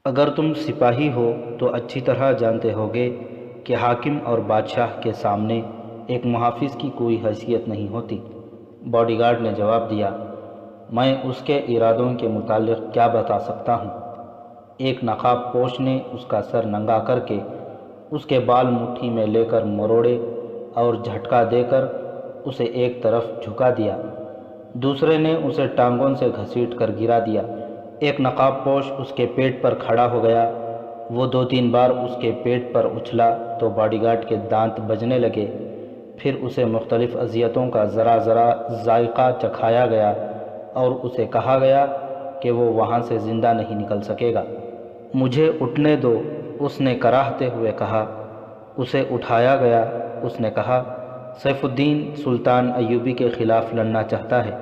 اگر تم سپاہی ہو تو اچھی طرح جانتے ہوگے کہ حاکم اور بادشاہ کے سامنے ایک محافظ کی کوئی حیثیت نہیں ہوتی۔ باڈی گارڈ نے جواب دیا، میں اس کے ارادوں کے متعلق کیا بتا سکتا ہوں؟ ایک نقاب پوش نے اس کا سر ننگا کر کے اس کے بال مٹھی میں لے کر مروڑے اور جھٹکا دے کر اسے ایک طرف جھکا دیا۔ دوسرے نے اسے ٹانگوں سے گھسیٹ کر گرا دیا۔ ایک نقاب پوش اس کے پیٹ پر کھڑا ہو گیا۔ وہ 2-3 بار اس کے پیٹ پر اچھلا تو باڈی گارڈ کے دانت بجنے لگے۔ پھر اسے مختلف اذیتوں کا ذرا ذرا ذائقہ چکھایا گیا اور اسے کہا گیا کہ وہ وہاں سے زندہ نہیں نکل سکے گا۔ مجھے اٹھنے دو، اس نے کراہتے ہوئے کہا۔ اسے اٹھایا گیا۔ اس نے کہا، سیف الدین سلطان ایوبی کے خلاف لڑنا چاہتا ہے۔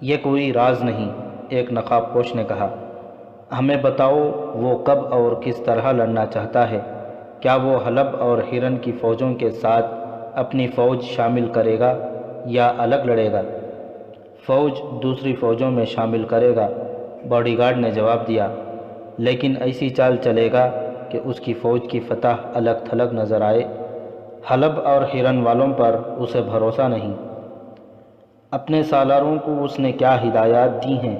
یہ کوئی راز نہیں، ایک نقاب پوش نے کہا۔ ہمیں بتاؤ وہ کب اور کس طرح لڑنا چاہتا ہے؟ کیا وہ حلب اور ہرن کی فوجوں کے ساتھ اپنی فوج شامل کرے گا یا الگ لڑے گا؟ فوج دوسری فوجوں میں شامل کرے گا، باڈی گارڈ نے جواب دیا، لیکن ایسی چال چلے گا کہ اس کی فوج کی فتح الگ تھلگ نظر آئے۔ حلب اور ہرن والوں پر اسے بھروسہ نہیں۔ اپنے سالاروں کو اس نے کیا ہدایات دی ہیں؟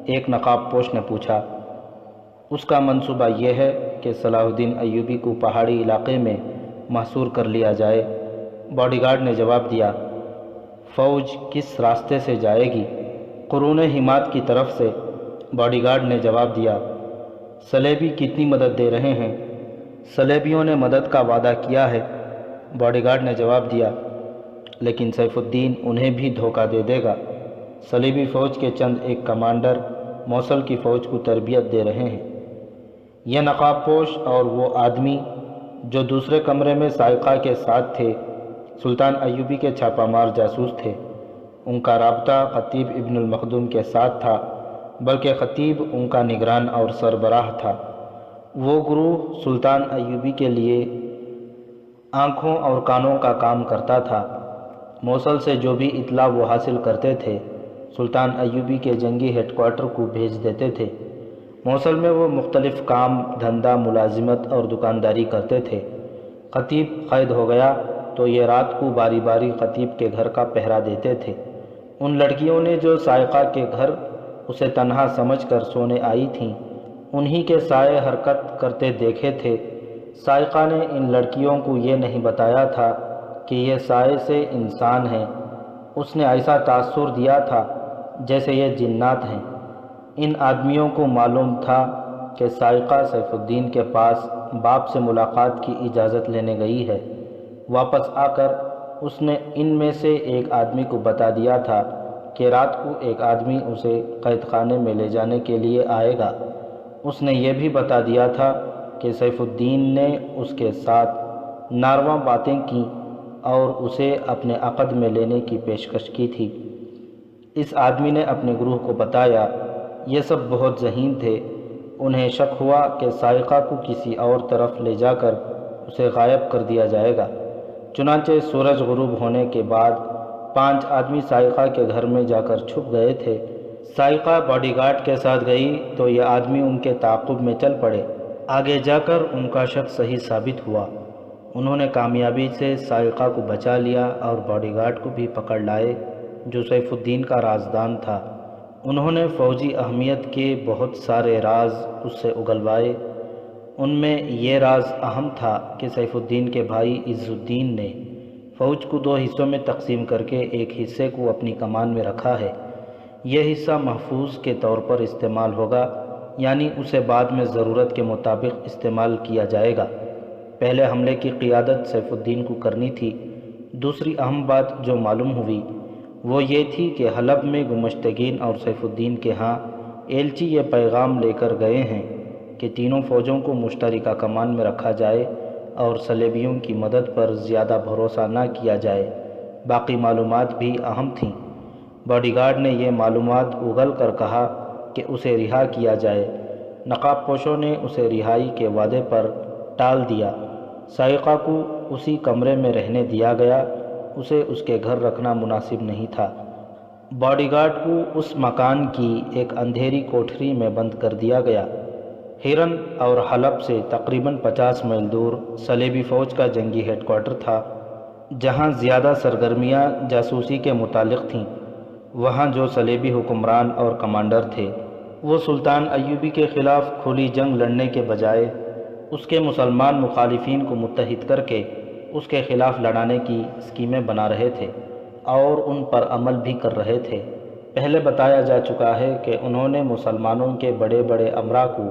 ایک نقاب پوش نے پوچھا۔ اس کا منصوبہ یہ ہے کہ صلاح الدین ایوبی کو پہاڑی علاقے میں محصور کر لیا جائے، باڈی گارڈ نے جواب دیا۔ فوج کس راستے سے جائے گی؟ قرون حماد کی طرف سے، باڈی گارڈ نے جواب دیا۔ صلیبی کتنی مدد دے رہے ہیں؟ صلیبیوں نے مدد کا وعدہ کیا ہے، باڈی گارڈ نے جواب دیا، لیکن سیف الدین انہیں بھی دھوکہ دے دے گا۔ صلیبی فوج کے چند ایک کمانڈر موصل کی فوج کو تربیت دے رہے ہیں۔ یہ نقاب پوش اور وہ آدمی جو دوسرے کمرے میں سائقہ کے ساتھ تھے سلطان ایوبی کے چھاپہ مار جاسوس تھے۔ ان کا رابطہ خطیب ابن المخدوم کے ساتھ تھا، بلکہ خطیب ان کا نگران اور سربراہ تھا۔ وہ گروہ سلطان ایوبی کے لیے آنکھوں اور کانوں کا کام کرتا تھا۔ موصل سے جو بھی اطلاع وہ حاصل کرتے تھے سلطان ایوبی کے جنگی ہیڈ کوارٹر کو بھیج دیتے تھے۔ موصل میں وہ مختلف کام دھندا، ملازمت اور دکانداری کرتے تھے۔ خطیب قید ہو گیا تو یہ رات کو باری باری خطیب کے گھر کا پہرا دیتے تھے۔ ان لڑکیوں نے جو سائقہ کے گھر اسے تنہا سمجھ کر سونے آئی تھیں، انہی کے سائے حرکت کرتے دیکھے تھے۔ سائقہ نے ان لڑکیوں کو یہ نہیں بتایا تھا کہ یہ سائے سے انسان ہیں۔ اس نے ایسا تاثر دیا تھا جیسے یہ جنات ہیں۔ ان آدمیوں کو معلوم تھا کہ سائقہ سیف الدین کے پاس باپ سے ملاقات کی اجازت لینے گئی ہے۔ واپس آ کر اس نے ان میں سے ایک آدمی کو بتا دیا تھا کہ رات کو ایک آدمی اسے قید خانے میں لے جانے کے لیے آئے گا۔ اس نے یہ بھی بتا دیا تھا کہ سیف الدین نے اس کے ساتھ ناروا باتیں کیں اور اسے اپنے عقد میں لینے کی پیشکش کی تھی۔ اس آدمی نے اپنے گروہ کو بتایا۔ یہ سب بہت ذہین تھے۔ انہیں شک ہوا کہ سائقہ کو کسی اور طرف لے جا کر اسے غائب کر دیا جائے گا۔ چنانچہ سورج غروب ہونے کے بعد 5 آدمی سائقہ کے گھر میں جا کر چھپ گئے تھے۔ سائقہ باڈی گارڈ کے ساتھ گئی تو یہ آدمی ان کے تعاقب میں چل پڑے۔ آگے جا کر ان کا شک صحیح ثابت ہوا۔ انہوں نے کامیابی سے سائقہ کو بچا لیا اور باڈی گارڈ کو بھی پکڑ لائے جو سیف الدین کا رازدان تھا۔ انہوں نے فوجی اہمیت کے بہت سارے راز اس سے اگلوائے۔ ان میں یہ راز اہم تھا کہ سیف الدین کے بھائی عز الدین نے فوج کو 2 حصوں میں تقسیم کر کے ایک حصے کو اپنی کمان میں رکھا ہے۔ یہ حصہ محفوظ کے طور پر استعمال ہوگا، یعنی اسے بعد میں ضرورت کے مطابق استعمال کیا جائے گا۔ پہلے حملے کی قیادت سیف الدین کو کرنی تھی۔ دوسری اہم بات جو معلوم ہوئی وہ یہ تھی کہ حلب میں گمشتگین اور سیف الدین کے ہاں ایلچی یہ پیغام لے کر گئے ہیں کہ تینوں فوجوں کو مشترکہ کمان میں رکھا جائے اور صلیبیوں کی مدد پر زیادہ بھروسہ نہ کیا جائے۔ باقی معلومات بھی اہم تھیں۔ باڈی گارڈ نے یہ معلومات اگل کر کہا کہ اسے رہا کیا جائے۔ نقاب پوشوں نے اسے رہائی کے وعدے پر ٹال دیا۔ سائقہ کو اسی کمرے میں رہنے دیا گیا، اسے اس کے گھر رکھنا مناسب نہیں تھا۔ باڈی گارڈ کو اس مکان کی ایک اندھیری کوٹھری میں بند کر دیا گیا۔ ہیرن اور حلب سے تقریباً 50 میل دور صلیبی فوج کا جنگی ہیڈ کوارٹر تھا، جہاں زیادہ سرگرمیاں جاسوسی کے متعلق تھیں۔ وہاں جو صلیبی حکمران اور کمانڈر تھے وہ سلطان ایوبی کے خلاف کھلی جنگ لڑنے کے بجائے اس کے مسلمان مخالفین کو متحد کر کے اس کے خلاف لڑانے کی اسکیمیں بنا رہے تھے اور ان پر عمل بھی کر رہے تھے۔ پہلے بتایا جا چکا ہے کہ انہوں نے مسلمانوں کے بڑے بڑے امراء کو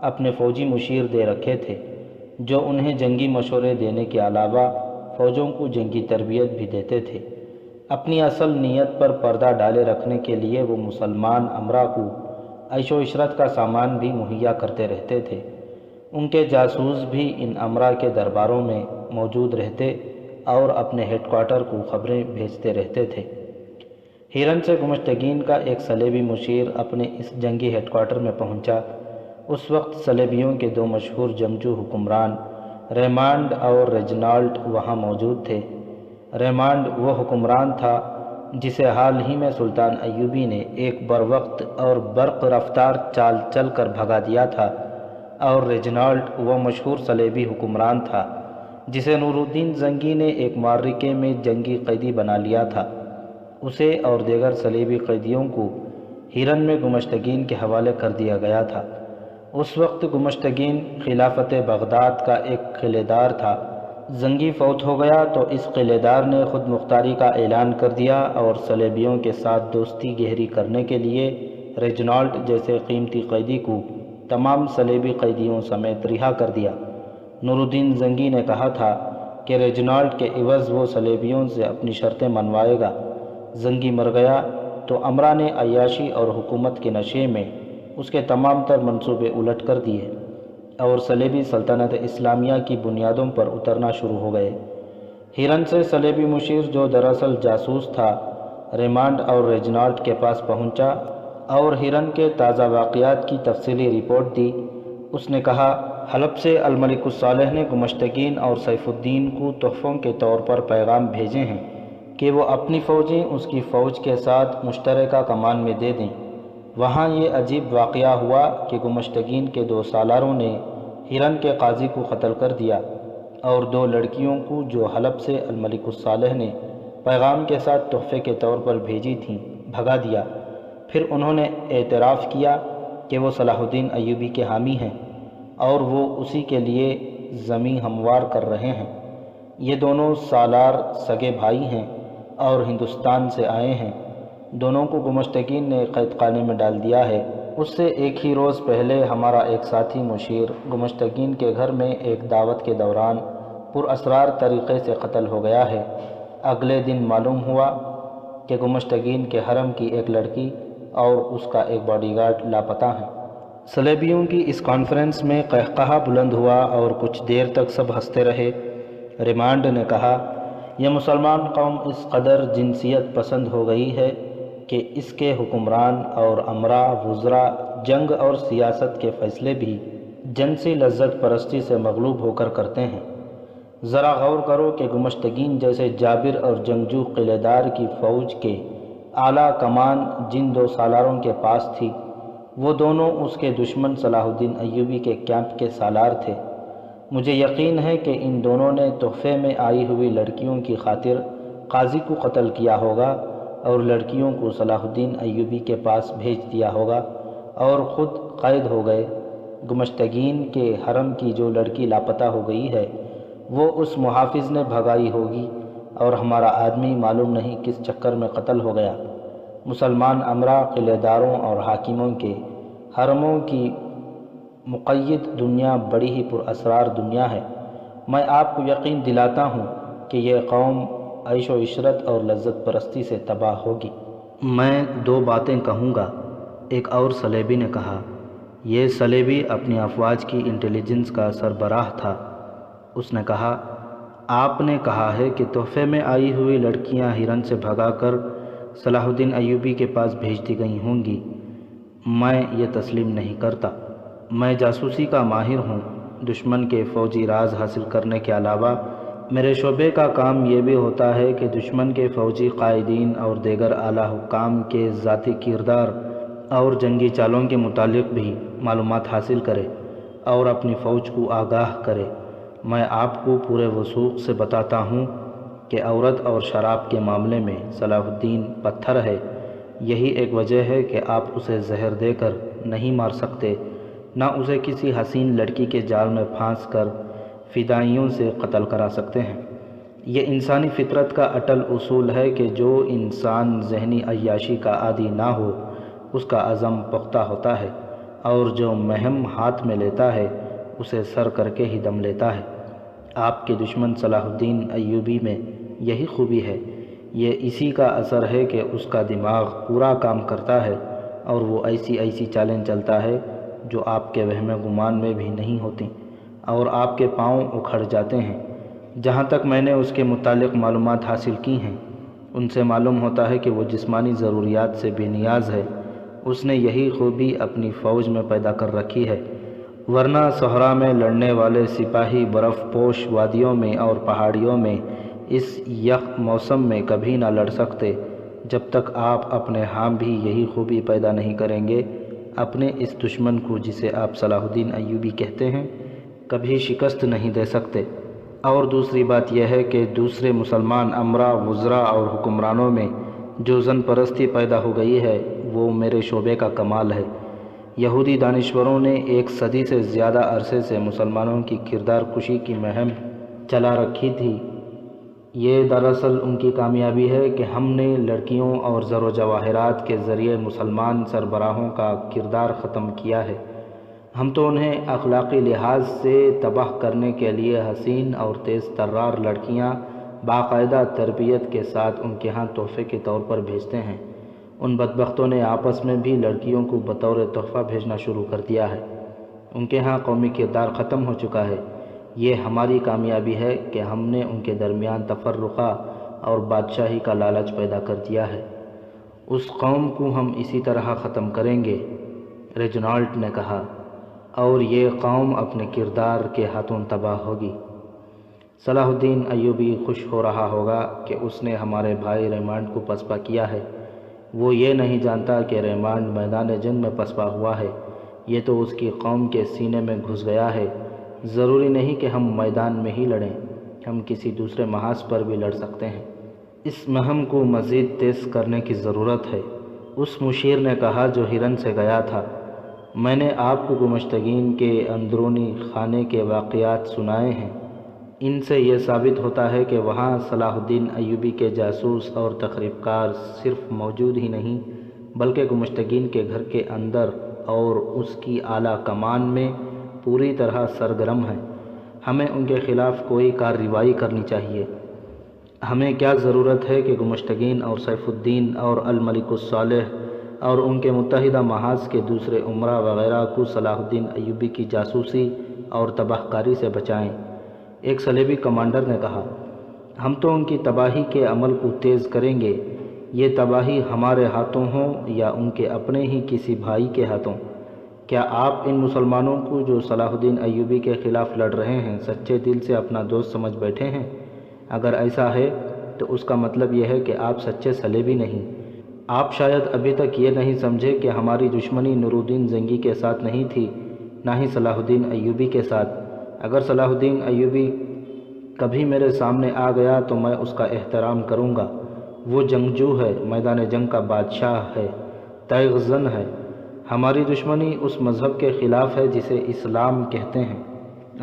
اپنے فوجی مشیر دے رکھے تھے، جو انہیں جنگی مشورے دینے کے علاوہ فوجوں کو جنگی تربیت بھی دیتے تھے۔ اپنی اصل نیت پر پردہ ڈالے رکھنے کے لیے وہ مسلمان امراء کو عیش و عشرت کا سامان بھی مہیا کرتے رہتے تھے۔ ان کے جاسوس بھی ان امراء کے درباروں میں موجود رہتے اور اپنے ہیڈ کوارٹر کو خبریں بھیجتے رہتے تھے۔ ہیرن سے گمشتگین کا ایک صلیبی مشیر اپنے اس جنگی ہیڈ کوارٹر میں پہنچا۔ اس وقت صلیبیوں کے دو مشہور جنگجو حکمران ریمانڈ اور ریجنالڈ وہاں موجود تھے۔ ریمانڈ وہ حکمران تھا جسے حال ہی میں سلطان ایوبی نے ایک بروقت اور برق رفتار چال چل کر بھگا دیا تھا، اور ریجنالڈ وہ مشہور صلیبی حکمران تھا جسے نور الدین زنگی نے ایک معرکے میں جنگی قیدی بنا لیا تھا۔ اسے اور دیگر صلیبی قیدیوں کو ہیرن میں گمشتگین کے حوالے کر دیا گیا تھا۔ اس وقت گمشتگین خلافت بغداد کا ایک قلعے دار تھا۔ زنگی فوت ہو گیا تو اس قلعے دار نے خود مختاری کا اعلان کر دیا اور صلیبیوں کے ساتھ دوستی گہری کرنے کے لیے ریجنالڈ جیسے قیمتی قیدی کو تمام صلیبی قیدیوں سمیت رہا کر دیا۔ نور الدین زنگی نے کہا تھا کہ ریجنالڈ کے عوض وہ صلیبیوں سے اپنی شرطیں منوائے گا۔ زنگی مر گیا تو امراء نے عیاشی اور حکومت کے نشے میں اس کے تمام تر منصوبے الٹ کر دیے اور صلیبی سلطنت اسلامیہ کی بنیادوں پر اترنا شروع ہو گئے۔ ہیرن سے صلیبی مشیر جو دراصل جاسوس تھا ریمانڈ اور ریجنالڈ کے پاس پہنچا اور ہیرن کے تازہ واقعات کی تفصیلی رپورٹ دی۔ اس نے کہا، حلب سے الملک الصالح نے گمشتگین اور سیف الدین کو تحفوں کے طور پر پیغام بھیجے ہیں کہ وہ اپنی فوجیں اس کی فوج کے ساتھ مشترکہ کمان میں دے دیں۔ وہاں یہ عجیب واقعہ ہوا کہ گمشتگین کے 2 سالاروں نے ہیرن کے قاضی کو قتل کر دیا اور 2 لڑکیوں کو جو حلب سے الملک الصالح نے پیغام کے ساتھ تحفے کے طور پر بھیجی تھیں بھگا دیا۔ پھر انہوں نے اعتراف کیا کہ وہ صلاح الدین ایوبی کے حامی ہیں اور وہ اسی کے لیے زمین ہموار کر رہے ہیں۔ یہ دونوں سالار سگے بھائی ہیں اور ہندوستان سے آئے ہیں۔ دونوں کو گمشتگین نے قید خانے میں ڈال دیا ہے۔ اس سے ایک ہی روز پہلے ہمارا ایک ساتھی مشیر گمشتگین کے گھر میں ایک دعوت کے دوران پر اسرار طریقے سے قتل ہو گیا ہے۔ اگلے دن معلوم ہوا کہ گمشتگین کے حرم کی ایک لڑکی اور اس کا ایک باڈی گارڈ لاپتہ ہیں۔ صلیبیوں کی اس کانفرنس میں قہقہہ بلند ہوا اور کچھ دیر تک سب ہنستے رہے۔ ریمانڈ نے کہا، یہ مسلمان قوم اس قدر جنسیت پسند ہو گئی ہے کہ اس کے حکمران اور امراء وزراء جنگ اور سیاست کے فیصلے بھی جنسی لذت پرستی سے مغلوب ہو کر کرتے ہیں۔ ذرا غور کرو کہ گمشتگین جیسے جابر اور جنگجو قلعے دار کی فوج کے اعلیٰ کمان جن 2 سالاروں کے پاس تھی، وہ دونوں اس کے دشمن صلاح الدین ایوبی کے کیمپ کے سالار تھے۔ مجھے یقین ہے کہ ان دونوں نے تحفے میں آئی ہوئی لڑکیوں کی خاطر قاضی کو قتل کیا ہوگا اور لڑکیوں کو صلاح الدین ایوبی کے پاس بھیج دیا ہوگا اور خود قید ہو گئے۔ گمشتگین کے حرم کی جو لڑکی لاپتہ ہو گئی ہے وہ اس محافظ نے بھگائی ہوگی اور ہمارا آدمی معلوم نہیں کس چکر میں قتل ہو گیا۔ مسلمان امراء قلعے داروں اور حاکموں کے حرموں کی مقید دنیا بڑی ہی پر اسرار دنیا ہے۔ میں آپ کو یقین دلاتا ہوں کہ یہ قوم عیش و عشرت اور لذت پرستی سے تباہ ہوگی۔ میں 2 باتیں کہوں گا، ایک اور صلیبی نے کہا۔ یہ صلیبی اپنی افواج کی انٹیلیجنس کا سربراہ تھا۔ اس نے کہا، آپ نے کہا ہے کہ تحفے میں آئی ہوئی لڑکیاں ہیرن سے بھگا کر صلاح الدین ایوبی کے پاس بھیج دی گئی ہوں گی۔ میں یہ تسلیم نہیں کرتا۔ میں جاسوسی کا ماہر ہوں۔ دشمن کے فوجی راز حاصل کرنے کے علاوہ میرے شعبے کا کام یہ بھی ہوتا ہے کہ دشمن کے فوجی قائدین اور دیگر اعلیٰ حکام کے ذاتی کردار اور جنگی چالوں کے متعلق بھی معلومات حاصل کرے۔ اور اپنی فوج کو آگاہ کرے۔ میں آپ کو پورے وثوق سے بتاتا ہوں کہ عورت اور شراب کے معاملے میں صلاح الدین پتھر ہے۔ یہی ایک وجہ ہے کہ آپ اسے زہر دے کر نہیں مار سکتے، نہ اسے کسی حسین لڑکی کے جال میں پھانس کر فدائیوں سے قتل کرا سکتے ہیں۔ یہ انسانی فطرت کا اٹل اصول ہے کہ جو انسان ذہنی عیاشی کا عادی نہ ہو اس کا عزم پختہ ہوتا ہے، اور جو مہم ہاتھ میں لیتا ہے اسے سر کر کے ہی دم لیتا ہے۔ آپ کے دشمن صلاح الدین ایوبی میں یہی خوبی ہے۔ یہ اسی کا اثر ہے کہ اس کا دماغ پورا کام کرتا ہے اور وہ ایسی چالیں چلتا ہے جو آپ کے وہم گمان میں بھی نہیں ہوتی، اور آپ کے پاؤں اکھڑ جاتے ہیں۔ جہاں تک میں نے اس کے متعلق معلومات حاصل کی ہیں، ان سے معلوم ہوتا ہے کہ وہ جسمانی ضروریات سے بے نیاز ہے۔ اس نے یہی خوبی اپنی فوج میں پیدا کر رکھی ہے، ورنہ صحرا میں لڑنے والے سپاہی برف پوش وادیوں میں اور پہاڑیوں میں اس یخ موسم میں کبھی نہ لڑ سکتے۔ جب تک آپ اپنے ہاں بھی یہی خوبی پیدا نہیں کریں گے، اپنے اس دشمن کو جسے آپ صلاح الدین ایوبی کہتے ہیں کبھی شکست نہیں دے سکتے۔ اور دوسری بات یہ ہے کہ دوسرے مسلمان امراء، وزراء اور حکمرانوں میں جو زن پرستی پیدا ہو گئی ہے وہ میرے شعبے کا کمال ہے۔ یہودی دانشوروں نے 1 صدی سے زیادہ عرصے سے مسلمانوں کی کردار کشی کی مہم چلا رکھی تھی۔ یہ دراصل ان کی کامیابی ہے کہ ہم نے لڑکیوں اور زر و جواہرات کے ذریعے مسلمان سربراہوں کا کردار ختم کیا ہے۔ ہم تو انہیں اخلاقی لحاظ سے تباہ کرنے کے لیے حسین اور تیز ترار لڑکیاں باقاعدہ تربیت کے ساتھ ان کے ہاں تحفے کے طور پر بھیجتے ہیں۔ ان بدبختوں نے آپس میں بھی لڑکیوں کو بطور تحفہ بھیجنا شروع کر دیا ہے۔ ان کے ہاں قومی کردار ختم ہو چکا ہے۔ یہ ہماری کامیابی ہے کہ ہم نے ان کے درمیان تفرقہ اور بادشاہی کا لالچ پیدا کر دیا ہے۔ اس قوم کو ہم اسی طرح ختم کریں گے، ریجنالڈ نے کہا، اور یہ قوم اپنے کردار کے ہاتھوں تباہ ہوگی۔ صلاح الدین ایوبی خوش ہو رہا ہوگا کہ اس نے ہمارے بھائی ریمانڈ کو پسپا کیا ہے۔ وہ یہ نہیں جانتا کہ ریمانڈ میدان جنگ میں پسپا ہوا ہے، یہ تو اس کی قوم کے سینے میں گھس گیا ہے۔ ضروری نہیں کہ ہم میدان میں ہی لڑیں، ہم کسی دوسرے محاذ پر بھی لڑ سکتے ہیں۔ اس مہم کو مزید تیز کرنے کی ضرورت ہے، اس مشیر نے کہا جو ہرن سے گیا تھا۔ میں نے آپ کو گمشتگین کے اندرونی خانے کے واقعات سنائے ہیں۔ ان سے یہ ثابت ہوتا ہے کہ وہاں صلاح الدین ایوبی کے جاسوس اور تخریب کار صرف موجود ہی نہیں بلکہ گمشتگین کے گھر کے اندر اور اس کی اعلیٰ کمان میں پوری طرح سرگرم ہیں۔ ہمیں ان کے خلاف کوئی کارروائی کرنی چاہیے۔ ہمیں کیا ضرورت ہے کہ گمشتگین اور سیف الدین اور الملک الصالح اور ان کے متحدہ محاذ کے دوسرے امراء وغیرہ کو صلاح الدین ایوبی کی جاسوسی اور تباہ کاری سے بچائیں۔ ایک صلیبی کمانڈر نے کہا، ہم تو ان کی تباہی کے عمل کو تیز کریں گے، یہ تباہی ہمارے ہاتھوں ہو یا ان کے اپنے ہی کسی بھائی کے ہاتھوں۔ کیا آپ ان مسلمانوں کو جو صلاح الدین ایوبی کے خلاف لڑ رہے ہیں سچے دل سے اپنا دوست سمجھ بیٹھے ہیں؟ اگر ایسا ہے تو اس کا مطلب یہ ہے کہ آپ سچے صلیبی نہیں۔ آپ شاید ابھی تک یہ نہیں سمجھے کہ ہماری دشمنی نور الدین زنگی کے ساتھ نہیں تھی، نہ ہی صلاح الدین ایوبی کے ساتھ۔ اگر صلاح الدین ایوبی کبھی میرے سامنے آ گیا تو میں اس کا احترام کروں گا۔ وہ جنگجو ہے، میدان جنگ کا بادشاہ ہے، تیغ زن ہے۔ ہماری دشمنی اس مذہب کے خلاف ہے جسے اسلام کہتے ہیں۔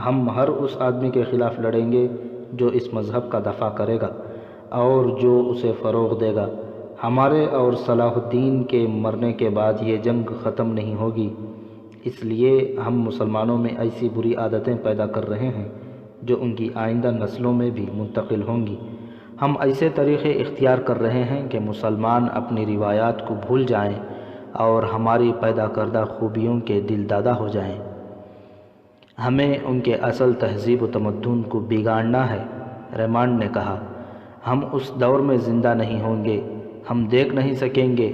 ہم ہر اس آدمی کے خلاف لڑیں گے جو اس مذہب کا دفاع کرے گا اور جو اسے فروغ دے گا۔ ہمارے اور صلاح الدین کے مرنے کے بعد یہ جنگ ختم نہیں ہوگی، اس لیے ہم مسلمانوں میں ایسی بری عادتیں پیدا کر رہے ہیں جو ان کی آئندہ نسلوں میں بھی منتقل ہوں گی۔ ہم ایسے طریقے اختیار کر رہے ہیں کہ مسلمان اپنی روایات کو بھول جائیں اور ہماری پیدا کردہ خوبیوں کے دل دادہ ہو جائیں۔ ہمیں ان کے اصل تہذیب و تمدن کو بگاڑنا ہے، ریمانڈ نے کہا۔ ہم اس دور میں زندہ نہیں ہوں گے، ہم دیکھ نہیں سکیں گے۔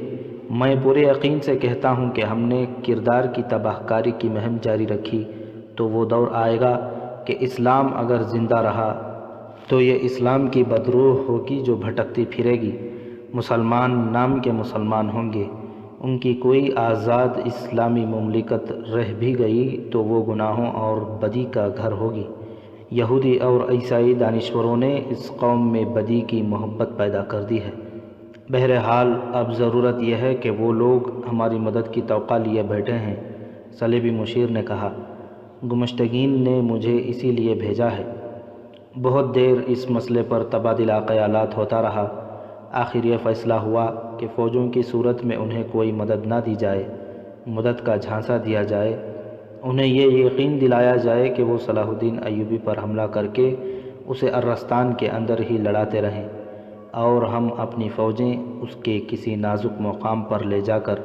میں پورے یقین سے کہتا ہوں کہ ہم نے کردار کی تباہ کاری کی مہم جاری رکھی تو وہ دور آئے گا کہ اسلام اگر زندہ رہا تو یہ اسلام کی بدروح ہوگی جو بھٹکتی پھرے گی۔ مسلمان نام کے مسلمان ہوں گے، ان کی کوئی آزاد اسلامی مملکت رہ بھی گئی تو وہ گناہوں اور بدی کا گھر ہوگی۔ یہودی اور عیسائی دانشوروں نے اس قوم میں بدی کی محبت پیدا کر دی ہے۔ بہرحال اب ضرورت یہ ہے کہ وہ لوگ ہماری مدد کی توقع لیے بیٹھے ہیں۔ صلیبی مشیر نے کہا، گمشتگین نے مجھے اسی لیے بھیجا ہے۔ بہت دیر اس مسئلے پر تبادلہ خیالات ہوتا رہا۔ آخر یہ فیصلہ ہوا کہ فوجوں کی صورت میں انہیں کوئی مدد نہ دی جائے، مدد کا جھانسا دیا جائے، انہیں یہ یقین دلایا جائے کہ وہ صلاح الدین ایوبی پر حملہ کر کے اسے ارستان کے اندر ہی لڑاتے رہیں، اور ہم اپنی فوجیں اس کے کسی نازک مقام پر لے جا کر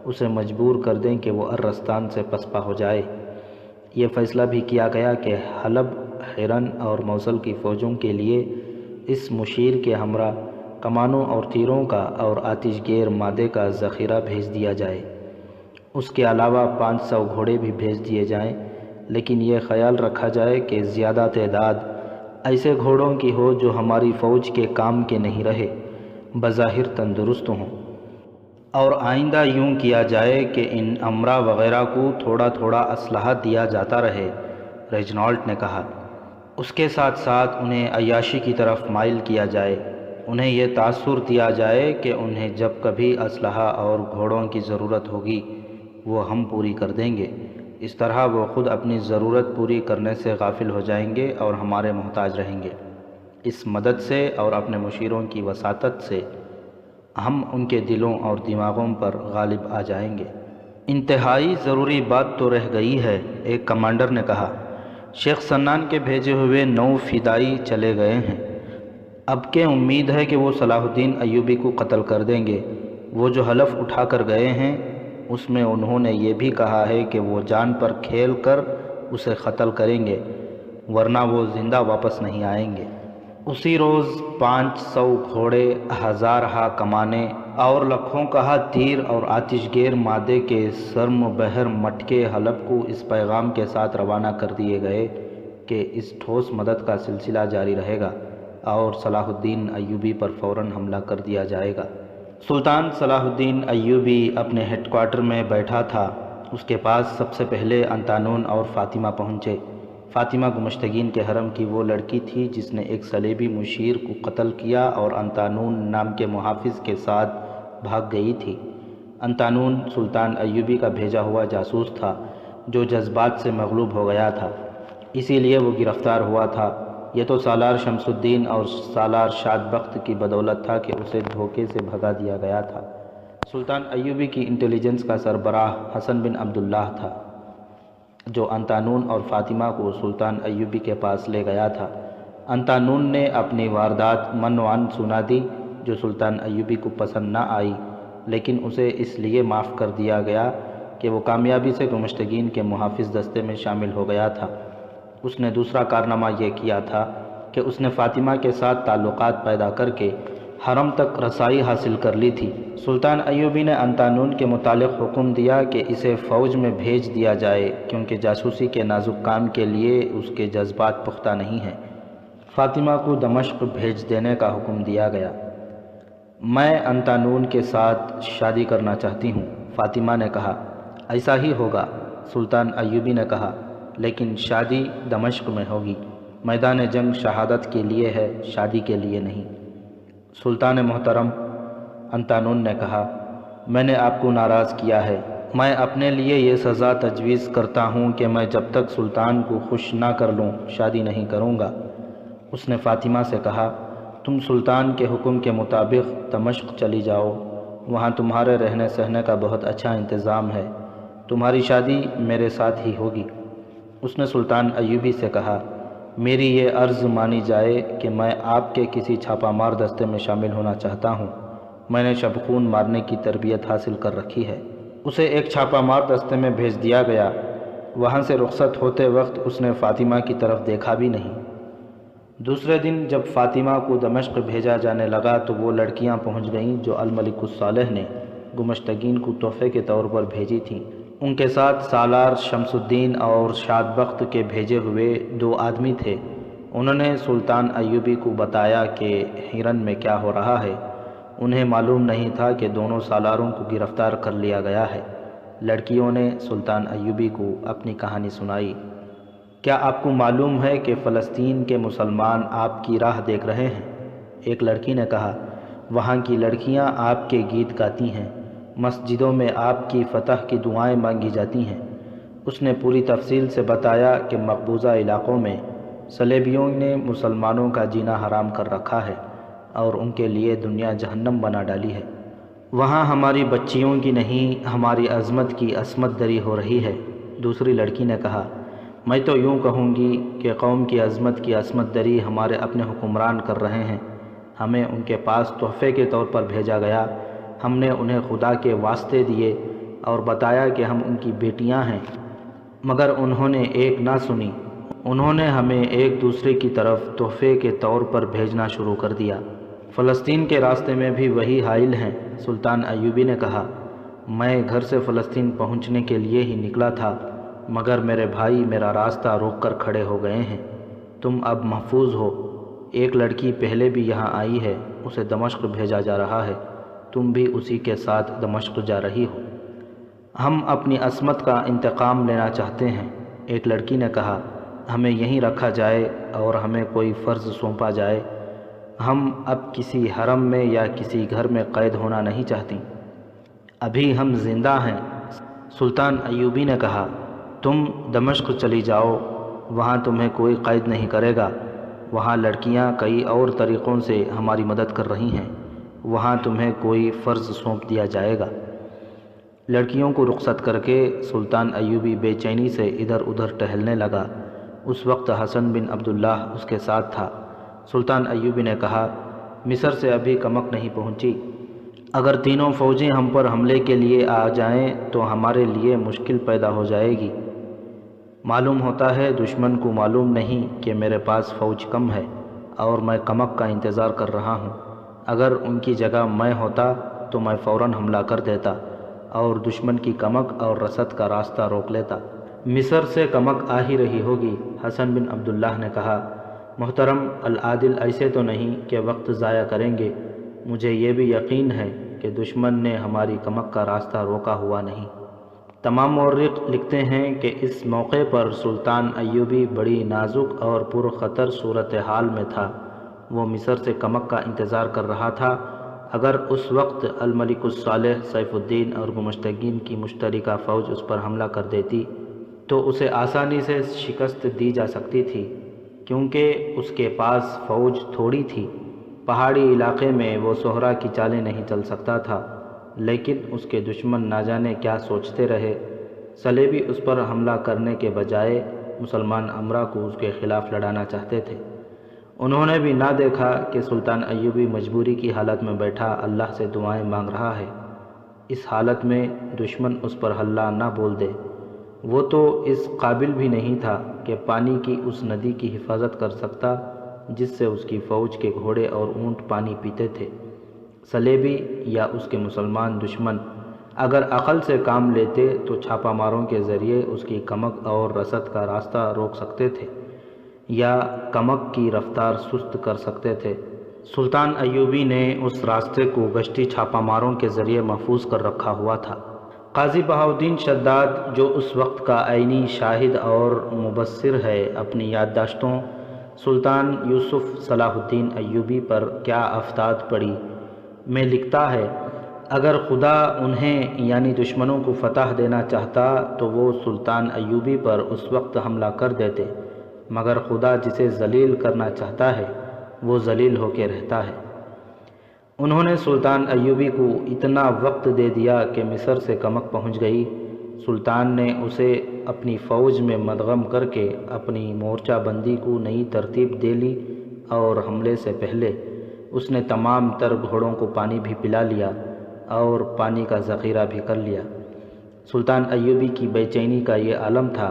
اسے مجبور کر دیں کہ وہ ارستان سے پسپا ہو جائے۔ یہ فیصلہ بھی کیا گیا کہ حلب، حرن اور موصل کی فوجوں کے لیے اس مشیر کے ہمراہ کمانوں اور تیروں کا اور آتش گیر مادے کا ذخیرہ بھیج دیا جائے۔ اس کے علاوہ 500 گھوڑے بھی بھیج دیے جائیں، لیکن یہ خیال رکھا جائے کہ زیادہ تعداد ایسے گھوڑوں کی ہو جو ہماری فوج کے کام کے نہیں رہے، بظاہر تندرست ہوں، اور آئندہ یوں کیا جائے کہ ان امراء وغیرہ کو تھوڑا تھوڑا اسلحہ دیا جاتا رہے۔ ریجنالڈ نے کہا، اس کے ساتھ ساتھ انہیں عیاشی کی طرف مائل کیا جائے، انہیں یہ تاثر دیا جائے کہ انہیں جب کبھی اسلحہ اور گھوڑوں کی ضرورت ہوگی وہ ہم پوری کر دیں گے۔ اس طرح وہ خود اپنی ضرورت پوری کرنے سے غافل ہو جائیں گے اور ہمارے محتاج رہیں گے۔ اس مدد سے اور اپنے مشیروں کی وساطت سے ہم ان کے دلوں اور دماغوں پر غالب آ جائیں گے۔ انتہائی ضروری بات تو رہ گئی ہے، ایک کمانڈر نے کہا۔ شیخ سنان کے بھیجے ہوئے 9 فدائی چلے گئے ہیں۔ اب کہ امید ہے کہ وہ صلاح الدین ایوبی کو قتل کر دیں گے۔ وہ جو حلف اٹھا کر گئے ہیں اس میں انہوں نے یہ بھی کہا ہے کہ وہ جان پر کھیل کر اسے قتل کریں گے، ورنہ وہ زندہ واپس نہیں آئیں گے۔ اسی روز 500 گھوڑے، 1000 کمانیں اور لکھوں کا تیر اور آتش گیر مادے کے سرم بحر مٹکے حلب کو اس پیغام کے ساتھ روانہ کر دیے گئے کہ اس ٹھوس مدد کا سلسلہ جاری رہے گا اور صلاح الدین ایوبی پر فوراً حملہ کر دیا جائے گا۔ سلطان صلاح الدین ایوبی اپنے ہیڈ کوارٹر میں بیٹھا تھا۔ اس کے پاس سب سے پہلے انطانون اور فاطمہ پہنچے۔ فاطمہ گمشتگین کے حرم کی وہ لڑکی تھی جس نے ایک صلیبی مشیر کو قتل کیا اور انطانون نام کے محافظ کے ساتھ بھاگ گئی تھی۔ انطانون سلطان ایوبی کا بھیجا ہوا جاسوس تھا جو جذبات سے مغلوب ہو گیا تھا، اسی لیے وہ گرفتار ہوا تھا۔ یہ تو سالار شمس الدین اور سالار شاد بخت کی بدولت تھا کہ اسے دھوکے سے بھگا دیا گیا تھا۔ سلطان ایوبی کی انٹیلیجنس کا سربراہ حسن بن عبداللہ تھا جو انطانون اور فاطمہ کو سلطان ایوبی کے پاس لے گیا تھا۔ انطانون نے اپنی واردات منوعاً سنا دی جو سلطان ایوبی کو پسند نہ آئی، لیکن اسے اس لیے معاف کر دیا گیا کہ وہ کامیابی سے گمشتگین کے محافظ دستے میں شامل ہو گیا تھا۔ اس نے دوسرا کارنامہ یہ کیا تھا کہ اس نے فاطمہ کے ساتھ تعلقات پیدا کر کے حرم تک رسائی حاصل کر لی تھی۔ سلطان ایوبی نے انطانون کے متعلق حکم دیا کہ اسے فوج میں بھیج دیا جائے کیونکہ جاسوسی کے نازک کام کے لیے اس کے جذبات پختہ نہیں ہیں۔ فاطمہ کو دمشق بھیج دینے کا حکم دیا گیا۔ میں انطانون کے ساتھ شادی کرنا چاہتی ہوں، فاطمہ نے کہا۔ ایسا ہی ہوگا، سلطان ایوبی نے کہا، لیکن شادی دمشق میں ہوگی۔ میدان جنگ شہادت کے لیے ہے، شادی کے لیے نہیں۔ سلطان محترم، انطانون نے کہا، میں نے آپ کو ناراض کیا ہے۔ میں اپنے لیے یہ سزا تجویز کرتا ہوں کہ میں جب تک سلطان کو خوش نہ کر لوں شادی نہیں کروں گا۔ اس نے فاطمہ سے کہا، تم سلطان کے حکم کے مطابق دمشق چلی جاؤ، وہاں تمہارے رہنے سہنے کا بہت اچھا انتظام ہے، تمہاری شادی میرے ساتھ ہی ہوگی۔ اس نے سلطان ایوبی سے کہا، میری یہ عرض مانی جائے کہ میں آپ کے کسی چھاپہ مار دستے میں شامل ہونا چاہتا ہوں۔ میں نے شب خون مارنے کی تربیت حاصل کر رکھی ہے۔ اسے ایک چھاپہ مار دستے میں بھیج دیا گیا۔ وہاں سے رخصت ہوتے وقت اس نے فاطمہ کی طرف دیکھا بھی نہیں۔ دوسرے دن جب فاطمہ کو دمشق بھیجا جانے لگا تو وہ لڑکیاں پہنچ گئیں جو الملک الصالح نے گمشتگین کو تحفے کے طور پر بھیجی تھیں۔ ان کے ساتھ سالار شمس الدین اور شاد بخت کے بھیجے ہوئے 2 آدمی تھے۔ انہوں نے سلطان ایوبی کو بتایا کہ حرن میں کیا ہو رہا ہے۔ انہیں معلوم نہیں تھا کہ دونوں سالاروں کو گرفتار کر لیا گیا ہے۔ لڑکیوں نے سلطان ایوبی کو اپنی کہانی سنائی۔ کیا آپ کو معلوم ہے کہ فلسطین کے مسلمان آپ کی راہ دیکھ رہے ہیں؟ ایک لڑکی نے کہا، وہاں کی لڑکیاں آپ کے گیت گاتی ہیں، مسجدوں میں آپ کی فتح کی دعائیں مانگی جاتی ہیں۔ اس نے پوری تفصیل سے بتایا کہ مقبوضہ علاقوں میں صلیبیوں نے مسلمانوں کا جینا حرام کر رکھا ہے اور ان کے لیے دنیا جہنم بنا ڈالی ہے۔ وہاں ہماری بچیوں کی نہیں، ہماری عظمت کی عصمت دری ہو رہی ہے۔ دوسری لڑکی نے کہا، میں تو یوں کہوں گی کہ قوم کی عظمت کی عصمت دری ہمارے اپنے حکمران کر رہے ہیں۔ ہمیں ان کے پاس تحفے کے طور پر بھیجا گیا، ہم نے انہیں خدا کے واسطے دیے اور بتایا کہ ہم ان کی بیٹیاں ہیں، مگر انہوں نے ایک نہ سنی۔ انہوں نے ہمیں ایک دوسرے کی طرف تحفے کے طور پر بھیجنا شروع کر دیا۔ فلسطین کے راستے میں بھی وہی حائل ہیں۔ سلطان ایوبی نے کہا، میں گھر سے فلسطین پہنچنے کے لیے ہی نکلا تھا، مگر میرے بھائی میرا راستہ روک کر کھڑے ہو گئے ہیں۔ تم اب محفوظ ہو۔ ایک لڑکی پہلے بھی یہاں آئی ہے، اسے دمشق بھیجا جا رہا ہے، تم بھی اسی کے ساتھ دمشق جا رہی ہو۔ ہم اپنی عصمت کا انتقام لینا چاہتے ہیں۔ ایک لڑکی نے کہا، ہمیں یہیں رکھا جائے اور ہمیں کوئی فرض سونپا جائے، ہم اب کسی حرم میں یا کسی گھر میں قید ہونا نہیں چاہتی، ابھی ہم زندہ ہیں۔ سلطان ایوبی نے کہا، تم دمشق چلی جاؤ، وہاں تمہیں کوئی قید نہیں کرے گا، وہاں لڑکیاں کئی اور طریقوں سے ہماری مدد کر رہی ہیں، وہاں تمہیں کوئی فرض سونپ دیا جائے گا۔ لڑکیوں کو رخصت کر کے سلطان ایوبی بے چینی سے ادھر ادھر ٹہلنے لگا۔ اس وقت حسن بن عبداللہ اس کے ساتھ تھا۔ سلطان ایوبی نے کہا، مصر سے ابھی کمک نہیں پہنچی، اگر تینوں فوجیں ہم پر حملے کے لیے آ جائیں تو ہمارے لیے مشکل پیدا ہو جائے گی۔ معلوم ہوتا ہے دشمن کو معلوم نہیں کہ میرے پاس فوج کم ہے اور میں کمک کا انتظار کر رہا ہوں۔ اگر ان کی جگہ میں ہوتا تو میں فوراً حملہ کر دیتا اور دشمن کی کمک اور رسد کا راستہ روک لیتا۔ مصر سے کمک آ ہی رہی ہوگی۔ حسن بن عبداللہ نے کہا، محترم العادل ایسے تو نہیں کہ وقت ضائع کریں گے، مجھے یہ بھی یقین ہے کہ دشمن نے ہماری کمک کا راستہ روکا ہوا نہیں۔ تمام مورخ لکھتے ہیں کہ اس موقع پر سلطان ایوبی بڑی نازک اور پرخطر صورتحال میں تھا۔ وہ مصر سے کمک کا انتظار کر رہا تھا۔ اگر اس وقت الملک الصالح سیف الدین اور گمشتگین کی مشترکہ فوج اس پر حملہ کر دیتی تو اسے آسانی سے شکست دی جا سکتی تھی، کیونکہ اس کے پاس فوج تھوڑی تھی۔ پہاڑی علاقے میں وہ صحرا کی چالیں نہیں چل سکتا تھا، لیکن اس کے دشمن نہ جانے کیا سوچتے رہے۔ صلیبی اس پر حملہ کرنے کے بجائے مسلمان امرا کو اس کے خلاف لڑانا چاہتے تھے۔ انہوں نے بھی نہ دیکھا کہ سلطان ایوبی مجبوری کی حالت میں بیٹھا اللہ سے دعائیں مانگ رہا ہے۔ اس حالت میں دشمن اس پر حملہ نہ بول دے۔ وہ تو اس قابل بھی نہیں تھا کہ پانی کی اس ندی کی حفاظت کر سکتا جس سے اس کی فوج کے گھوڑے اور اونٹ پانی پیتے تھے۔ صلیبی یا اس کے مسلمان دشمن اگر عقل سے کام لیتے تو چھاپہ ماروں کے ذریعے اس کی کمک اور رسد کا راستہ روک سکتے تھے یا کمک کی رفتار سست کر سکتے تھے۔ سلطان ایوبی نے اس راستے کو گشتی چھاپہ ماروں کے ذریعے محفوظ کر رکھا ہوا تھا۔ قاضی بہاؤالدین شداد، جو اس وقت کا عینی شاہد اور مبصر ہے، اپنی یادداشتوں سلطان یوسف صلاح الدین ایوبی پر کیا افتاد پڑی میں لکھتا ہے، اگر خدا انہیں یعنی دشمنوں کو فتح دینا چاہتا تو وہ سلطان ایوبی پر اس وقت حملہ کر دیتے، مگر خدا جسے ذلیل کرنا چاہتا ہے وہ ذلیل ہو کے رہتا ہے۔ انہوں نے سلطان ایوبی کو اتنا وقت دے دیا کہ مصر سے کمک پہنچ گئی۔ سلطان نے اسے اپنی فوج میں مدغم کر کے اپنی مورچہ بندی کو نئی ترتیب دے لی اور حملے سے پہلے اس نے تمام تر گھوڑوں کو پانی بھی پلا لیا اور پانی کا ذخیرہ بھی کر لیا۔ سلطان ایوبی کی بے چینی کا یہ عالم تھا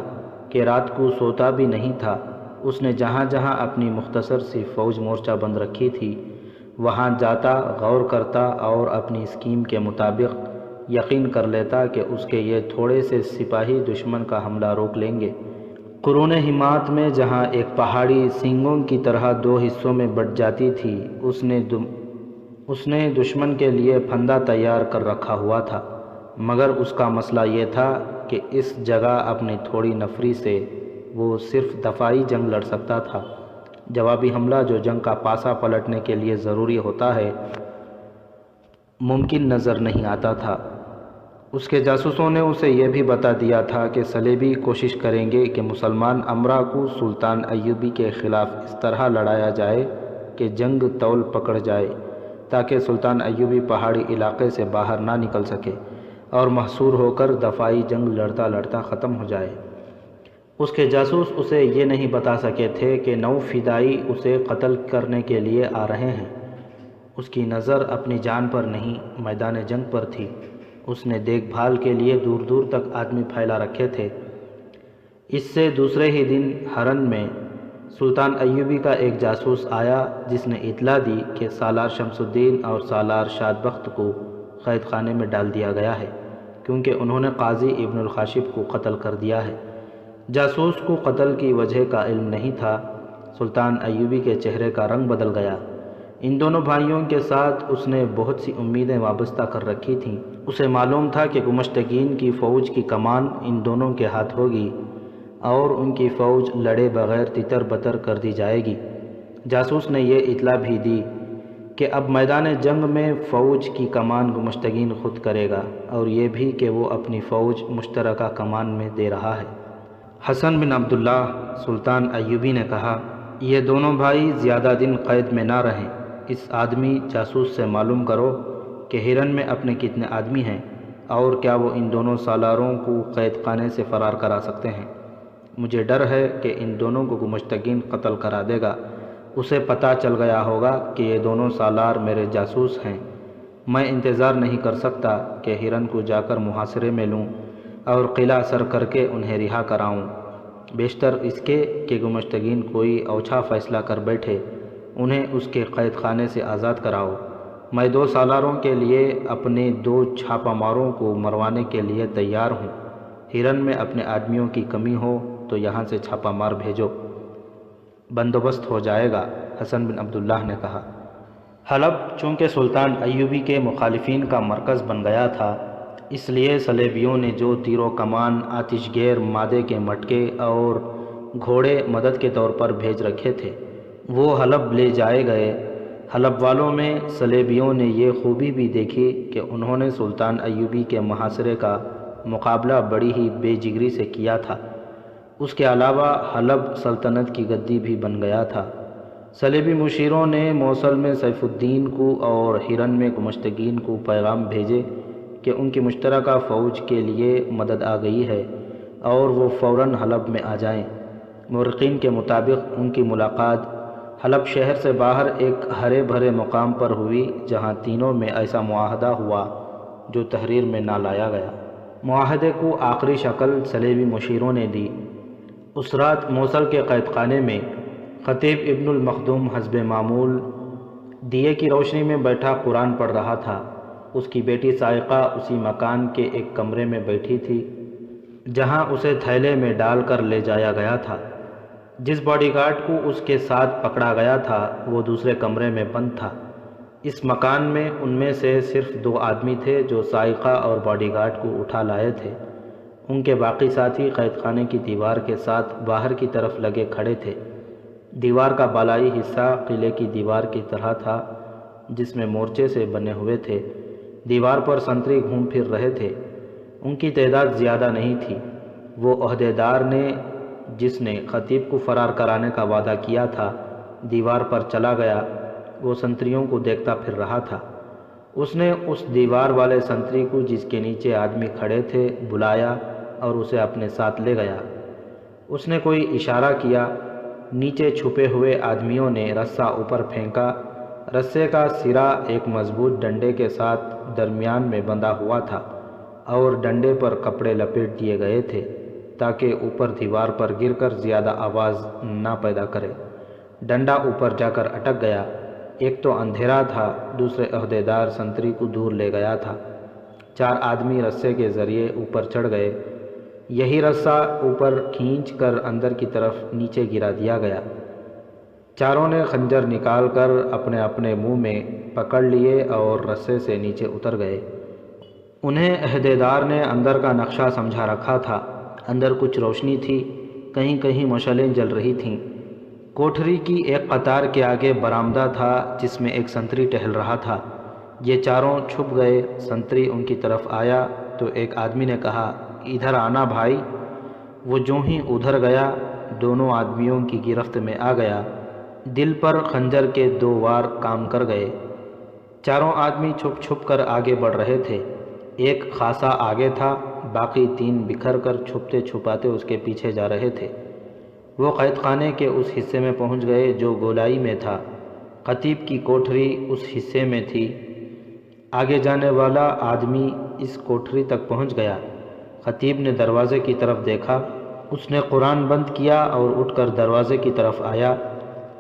کہ رات کو سوتا بھی نہیں تھا۔ اس نے جہاں جہاں اپنی مختصر سی فوج مورچہ بند رکھی تھی وہاں جاتا، غور کرتا اور اپنی اسکیم کے مطابق یقین کر لیتا کہ اس کے یہ تھوڑے سے سپاہی دشمن کا حملہ روک لیں گے۔ قرون حمات میں جہاں ایک پہاڑی سینگوں کی طرح دو حصوں میں بٹ جاتی تھی، اس نے اس نے دشمن کے لیے پھندا تیار کر رکھا ہوا تھا، مگر اس کا مسئلہ یہ تھا کہ اس جگہ اپنی تھوڑی نفری سے وہ صرف دفاعی جنگ لڑ سکتا تھا۔ جوابی حملہ جو جنگ کا پاسا پلٹنے کے لیے ضروری ہوتا ہے ممکن نظر نہیں آتا تھا۔ اس کے جاسوسوں نے اسے یہ بھی بتا دیا تھا کہ صلیبی کوشش کریں گے کہ مسلمان امراء کو سلطان ایوبی کے خلاف اس طرح لڑایا جائے کہ جنگ طول پکڑ جائے، تاکہ سلطان ایوبی پہاڑی علاقے سے باہر نہ نکل سکے اور محصور ہو کر دفاعی جنگ لڑتا لڑتا ختم ہو جائے۔ اس کے جاسوس اسے یہ نہیں بتا سکے تھے کہ 9 فدائی اسے قتل کرنے کے لیے آ رہے ہیں۔ اس کی نظر اپنی جان پر نہیں، میدان جنگ پر تھی۔ اس نے دیکھ بھال کے لیے دور دور تک آدمی پھیلا رکھے تھے۔ اس سے دوسرے ہی دن ہرن میں سلطان ایوبی کا ایک جاسوس آیا، جس نے اطلاع دی کہ سالار شمس الدین اور سالار شاد بخت کو قید خانے میں ڈال دیا گیا ہے، کیونکہ انہوں نے قاضی ابن الخاشب کو قتل کر دیا ہے۔ جاسوس کو قتل کی وجہ کا علم نہیں تھا۔ سلطان ایوبی کے چہرے کا رنگ بدل گیا۔ ان دونوں بھائیوں کے ساتھ اس نے بہت سی امیدیں وابستہ کر رکھی تھیں۔ اسے معلوم تھا کہ گمشتگین کی فوج کی کمان ان دونوں کے ہاتھ ہوگی اور ان کی فوج لڑے بغیر تتر بتر کر دی جائے گی۔ جاسوس نے یہ اطلاع بھی دی کہ اب میدان جنگ میں فوج کی کمان گمشتگین خود کرے گا، اور یہ بھی کہ وہ اپنی فوج مشترکہ کمان میں دے رہا ہے۔ حسن بن عبداللہ سلطان ایوبی نے کہا، یہ دونوں بھائی زیادہ دن قید میں نہ رہیں۔ اس آدمی جاسوس سے معلوم کرو کہ ہرن میں اپنے کتنے آدمی ہیں، اور کیا وہ ان دونوں سالاروں کو قید خانے سے فرار کرا سکتے ہیں۔ مجھے ڈر ہے کہ ان دونوں کو گمشتگین قتل کرا دے گا۔ اسے پتہ چل گیا ہوگا کہ یہ دونوں سالار میرے جاسوس ہیں۔ میں انتظار نہیں کر سکتا کہ ہرن کو جا کر محاصرے میں لوں اور قلعہ سر کر کے انہیں رہا کراؤں۔ بیشتر اس کے کہ گمشتگین کوئی اوچھا فیصلہ کر بیٹھے، انہیں اس کے قید خانے سے آزاد کراؤ۔ میں 2 سالاروں کے لیے اپنے 2 چھاپہ ماروں کو مروانے کے لیے تیار ہوں۔ ہرن میں اپنے آدمیوں کی کمی ہو تو یہاں سے چھاپہ مار بھیجو، بندوبست ہو جائے گا، حسن بن عبداللہ نے کہا۔ حلب چونکہ سلطان ایوبی کے مخالفین کا مرکز بن گیا تھا، اس لیے صلیبیوں نے جو تیر و کمان، آتش گیر، مادے کے مٹکے اور گھوڑے مدد کے طور پر بھیج رکھے تھے، وہ حلب لے جائے گئے۔ حلب والوں میں صلیبیوں نے یہ خوبی بھی دیکھی کہ انہوں نے سلطان ایوبی کے محاصرے کا مقابلہ بڑی ہی بے جگری سے کیا تھا۔ اس کے علاوہ حلب سلطنت کی گدی بھی بن گیا تھا۔ صلیبی مشیروں نے موصل میں سیف الدین کو اور ہرن میں گمشتگین کو پیغام بھیجے کہ ان کی مشترکہ فوج کے لیے مدد آ گئی ہے اور وہ فوراً حلب میں آ جائیں۔ مورخین کے مطابق ان کی ملاقات حلب شہر سے باہر ایک ہرے بھرے مقام پر ہوئی، جہاں تینوں میں ایسا معاہدہ ہوا جو تحریر میں نہ لایا گیا۔ معاہدے کو آخری شکل صلیبی مشیروں نے دی۔ اس رات موصل کے قید خانے میں خطیب ابن المخدوم حسب معمول دیے کی روشنی میں بیٹھا قرآن پڑھ رہا تھا۔ اس کی بیٹی سائقہ اسی مکان کے ایک کمرے میں بیٹھی تھی جہاں اسے تھیلے میں ڈال کر لے جایا گیا تھا۔ جس باڈی گارڈ کو اس کے ساتھ پکڑا گیا تھا وہ دوسرے کمرے میں بند تھا۔ اس مکان میں ان میں سے صرف 2 آدمی تھے جو سائقہ اور باڈی گارڈ کو اٹھا لائے تھے۔ ان کے باقی ساتھی قید خانے کی دیوار کے ساتھ باہر کی طرف لگے کھڑے تھے۔ دیوار کا بالائی حصہ قلعے کی دیوار کی طرح تھا، جس میں مورچے سے بنے ہوئے تھے۔ دیوار پر سنتری گھوم پھر رہے تھے۔ ان کی تعداد زیادہ نہیں تھی۔ وہ عہدیدار نے جس نے خطیب کو فرار کرانے کا وعدہ کیا تھا دیوار پر چلا گیا۔ وہ سنتریوں کو دیکھتا پھر رہا تھا۔ اس نے اس دیوار والے سنتری کو جس کے نیچے آدمی کھڑے تھے بلایا اور اسے اپنے ساتھ لے گیا۔ اس نے کوئی اشارہ کیا۔ نیچے چھپے ہوئے آدمیوں نے رسہ اوپر پھینکا۔ رسے کا سرا ایک مضبوط ڈنڈے کے ساتھ درمیان میں بندھا ہوا تھا اور ڈنڈے پر کپڑے لپیٹ دیے گئے تھے تاکہ اوپر دیوار پر گر کر زیادہ آواز نہ پیدا کرے۔ ڈنڈا اوپر جا کر اٹک گیا۔ ایک تو اندھیرا تھا، دوسرے عہدیدار سنتری کو دور لے گیا تھا۔ 4 آدمی رسے کے ذریعے اوپر چڑھ گئے۔ یہی رسہ اوپر کھینچ کر اندر کی طرف نیچے گرا دیا گیا۔ چاروں نے خنجر نکال کر اپنے اپنے منہ میں پکڑ لیے اور رسے سے نیچے اتر گئے۔ انہیں عہدیدار نے اندر کا نقشہ سمجھا رکھا تھا۔ اندر کچھ روشنی تھی، کہیں کہیں مشعلیں جل رہی تھیں۔ کوٹھری کی ایک قطار کے آگے برآمدہ تھا جس میں ایک سنتری ٹہل رہا تھا۔ یہ چاروں چھپ گئے۔ سنتری ان کی طرف آیا تو ایک آدمی نے کہا، ادھر آنا بھائی۔ وہ جوں ہی ادھر گیا دونوں آدمیوں کی گرفت میں آ گیا۔ دل پر خنجر کے 2 وار کام کر گئے۔ چاروں آدمی چھپ چھپ کر آگے بڑھ رہے تھے۔ ایک خاصا آگے تھا، باقی 3 بکھر کر چھپتے چھپاتے اس کے پیچھے جا رہے تھے۔ وہ قید خانے کے اس حصے میں پہنچ گئے جو گولائی میں تھا۔ خطیب کی کوٹھری اس حصے میں تھی۔ آگے جانے والا آدمی اس کوٹھری تک پہنچ گیا۔ خطیب نے دروازے کی طرف دیکھا۔ اس نے قرآن بند کیا اور اٹھ کر دروازے کی طرف آیا۔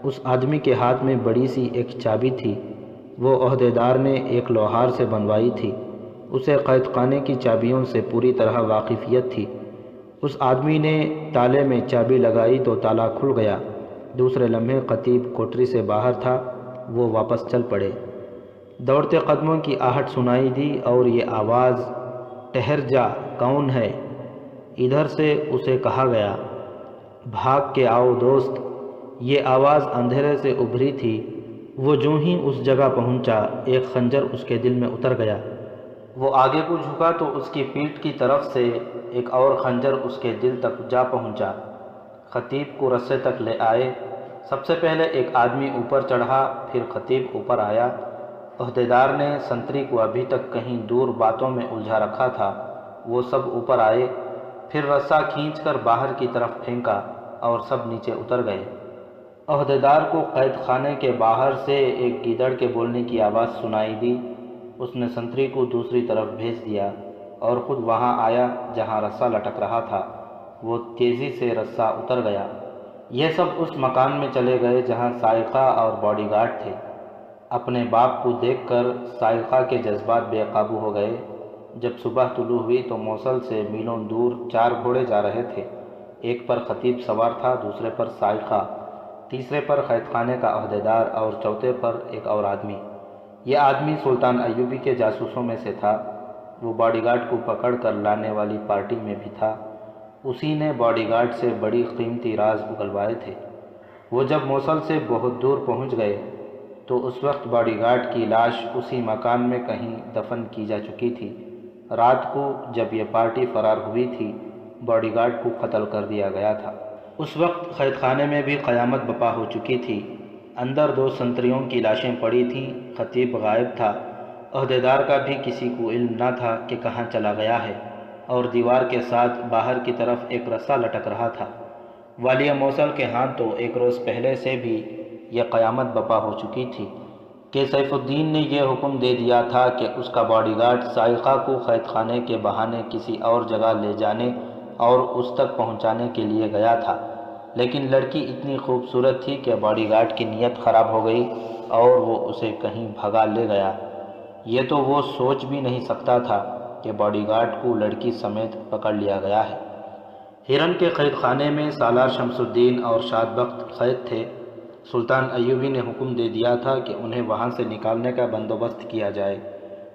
اس آدمی کے ہاتھ میں بڑی سی ایک چابی تھی۔ وہ عہدیدار نے ایک لوہار سے بنوائی تھی۔ اسے قید خانے کی چابیوں سے پوری طرح واقفیت تھی۔ اس آدمی نے تالے میں چابی لگائی تو تالا کھل گیا۔ دوسرے لمحے خطیب کوٹری سے باہر تھا۔ وہ واپس چل پڑے۔ دوڑتے قدموں کی آہٹ سنائی دی اور یہ آواز، ٹھہر جا، کون ہے؟ ادھر سے اسے کہا گیا۔ بھاگ کے آؤ دوست۔ یہ آواز اندھیرے سے ابھری تھی۔ وہ جوں ہی اس جگہ پہنچا ایک خنجر اس کے دل میں اتر گیا۔ وہ آگے کو جھکا تو اس کی پیٹھ کی طرف سے ایک اور خنجر اس کے دل تک جا پہنچا۔ خطیب کو رسے تک لے آئے۔ سب سے پہلے ایک آدمی اوپر چڑھا، پھر خطیب اوپر آیا۔ عہدیدار نے سنتری کو ابھی تک کہیں دور باتوں میں الجھا رکھا تھا۔ وہ سب اوپر آئے، پھر رسا کھینچ کر باہر کی طرف پھینکا اور سب نیچے اتر گئے۔ عہدیدار کو قید خانے کے باہر سے ایک گیدڑ کے بولنے کی آواز سنائی دی۔ اس نے سنتری کو دوسری طرف بھیج دیا اور خود وہاں آیا جہاں رسا لٹک رہا تھا۔ وہ تیزی سے رسا اتر گیا۔ یہ سب اس مکان میں چلے گئے جہاں سائقہ اور باڈی گارڈ تھے۔ اپنے باپ کو دیکھ کر سائقہ کے جذبات بے قابو ہو گئے۔ جب صبح طلوع ہوئی تو موصل سے میلوں دور 4 گھوڑے جا رہے تھے۔ ایک پر خطیب سوار تھا، دوسرے پر سائقہ، تیسرے پر قید خانے کا عہدیدار اور چوتھے پر ایک اور آدمی۔ یہ آدمی سلطان ایوبی کے جاسوسوں میں سے تھا۔ وہ باڈی گارڈ کو پکڑ کر لانے والی پارٹی میں بھی تھا۔ اسی نے باڈی گارڈ سے بڑی قیمتی راز اگلوائے تھے۔ وہ جب موصل سے بہت دور پہنچ گئے تو اس وقت باڈی گارڈ کی لاش اسی مکان میں کہیں دفن کی جا چکی تھی۔ رات کو جب یہ پارٹی فرار ہوئی تھی، باڈی گارڈ کو قتل کر دیا گیا تھا۔ اس وقت قید خانے میں بھی قیامت بپا ہو چکی تھی۔ اندر 2 سنتریوں کی لاشیں پڑی تھیں۔ خطیب غائب تھا۔ عہدیدار کا بھی کسی کو علم نہ تھا کہ کہاں چلا گیا ہے، اور دیوار کے ساتھ باہر کی طرف ایک رسا لٹک رہا تھا۔ والی موصل کے ہاں تو ایک روز پہلے سے بھی یہ قیامت بپا ہو چکی تھی کہ سیف الدین نے یہ حکم دے دیا تھا کہ اس کا باڈی گارڈ سائقہ کو قید خانے کے بہانے کسی اور جگہ لے جانے اور اس تک پہنچانے کے لیے گیا تھا، لیکن لڑکی اتنی خوبصورت تھی کہ باڈی گارڈ کی نیت خراب ہو گئی اور وہ اسے کہیں بھگا لے گیا۔ یہ تو وہ سوچ بھی نہیں سکتا تھا کہ باڈی گارڈ کو لڑکی سمیت پکڑ لیا گیا ہے۔ ہرن کے قید خانے میں سالار شمس الدین اور شاد بخت قید تھے۔ سلطان ایوبی نے حکم دے دیا تھا کہ انہیں وہاں سے نکالنے کا بندوبست کیا جائے،